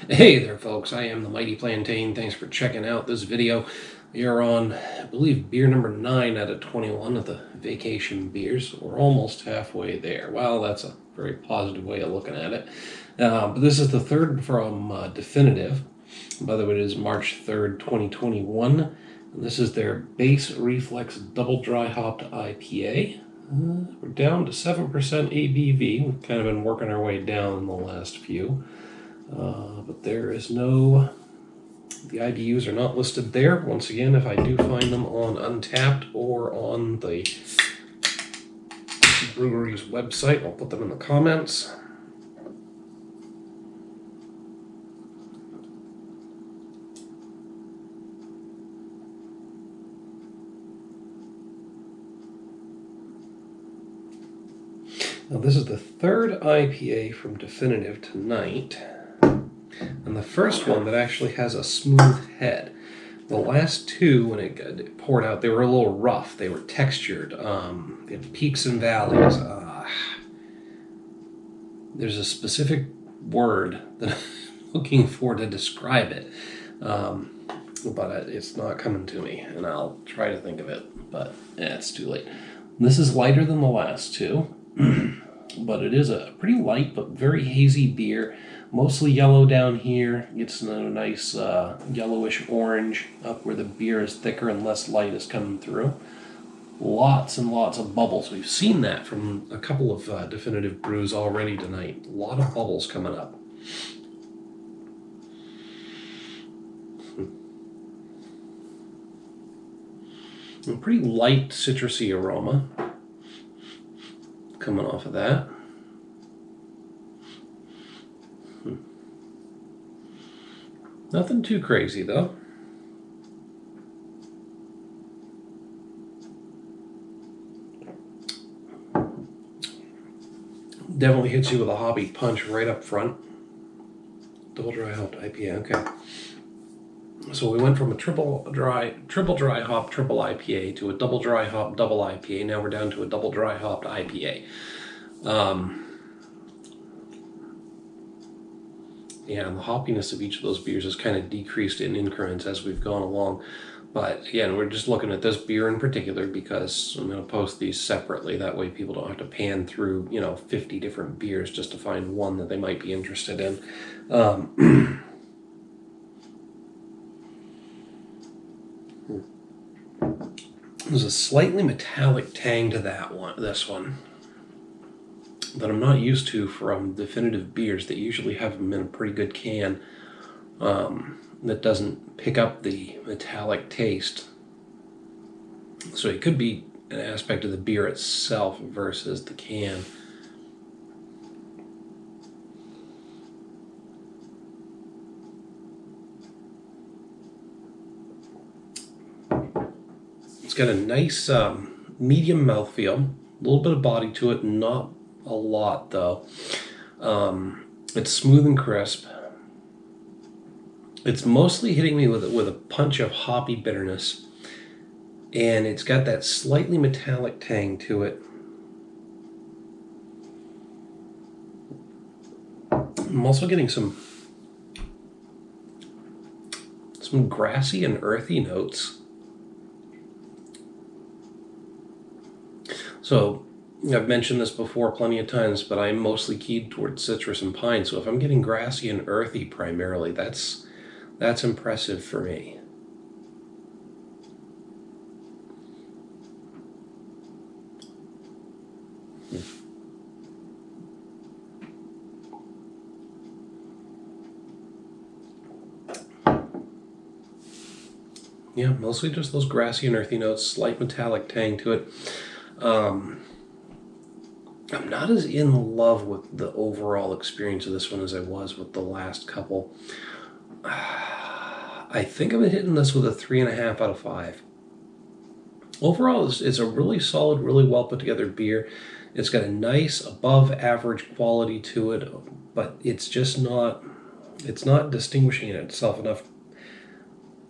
Hey there folks, I am the Mighty Plantain. Thanks for checking out this video. We are on, I believe, beer number 9 out of 21 of the vacation beers. We're almost halfway there. Well, that's a very positive way of looking at it. But this is the third from Definitive. By the way, it is March 3rd, 2021. And this is their Bass Reflex Double Dry Hopped IPA. We're down to 7% ABV. We've kind of been working our way down in the last few. But there is no, the IBUs are not listed there. Once again, if I do find them on Untapped or on the brewery's website, I'll put them in the comments. Now this is the third IPA from Definitive tonight. And the first one that actually has a smooth head. The last two, when it poured out, they were a little rough. They were textured. They had peaks and valleys. There's a specific word that I'm looking for to describe it. But it's not coming to me, and I'll try to think of it. But it's too late. This is lighter than the last two. But it is a pretty light but very hazy beer. Mostly yellow down here. Gets a nice yellowish orange up where the beer is thicker and less light is coming through. Lots and lots of bubbles. We've seen that from a couple of Definitive brews already tonight. A lot of bubbles coming up. A pretty light citrusy aroma coming off of that. Nothing too crazy though. Definitely hits you with a hoppy punch right up front. Double dry hopped IPA, okay. So we went from a triple dry hop triple IPA to a double dry hop double IPA. Now we're down to a double dry hopped IPA. Yeah, and the hoppiness of each of those beers has kind of decreased in increments as we've gone along. But again, we're just looking at this beer in particular because I'm going to post these separately. That way people don't have to pan through, 50 different beers just to find one that they might be interested in. There's a slightly metallic tang to this one, that I'm not used to from Definitive beers. They usually have them in a pretty good can that doesn't pick up the metallic taste. So it could be an aspect of the beer itself versus the can. It's got a nice medium mouthfeel, a little bit of body to it, not a lot though. It's smooth and crisp. It's mostly hitting me with a punch of hoppy bitterness, and it's got that slightly metallic tang to it. I'm also getting some grassy and earthy notes. So I've mentioned this before plenty of times, but I'm mostly keyed towards citrus and pine. So if I'm getting grassy and earthy primarily, that's impressive for me. Yeah, mostly just those grassy and earthy notes, slight metallic tang to it. I'm not as in love with the overall experience of this one as I was with the last couple. I think I'm hitting this with a 3.5 out of 5. Overall, it's a really solid, really well put together beer. It's got a nice above average quality to it, but it's just not distinguishing itself enough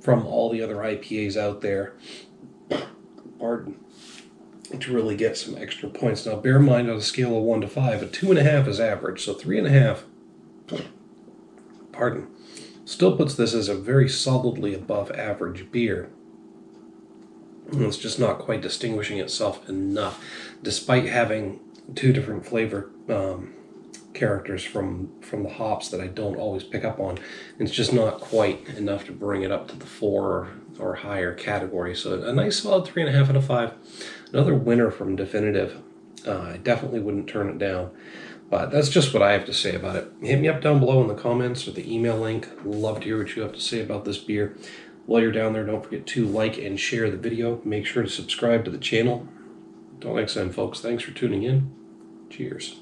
from all the other IPAs out there. Pardon. To really get some extra points. Now, bear in mind, on a scale of 1 to 5, a 2.5 is average, so 3.5 pardon, still puts this as a very solidly above average beer. It's just not quite distinguishing itself enough, despite having two different flavor characters from the hops that I don't always pick up on. It's just not quite enough to bring it up to the 4 or higher category. So a nice solid 3.5 out of 5. Another winner from Definitive. I definitely wouldn't turn it down. But that's just what I have to say about it. Hit me up down below in the comments or the email link. Love to hear what you have to say about this beer. While you're down there, don't forget to like and share the video. Make sure to subscribe to the channel. Until next time, folks, thanks for tuning in. Cheers.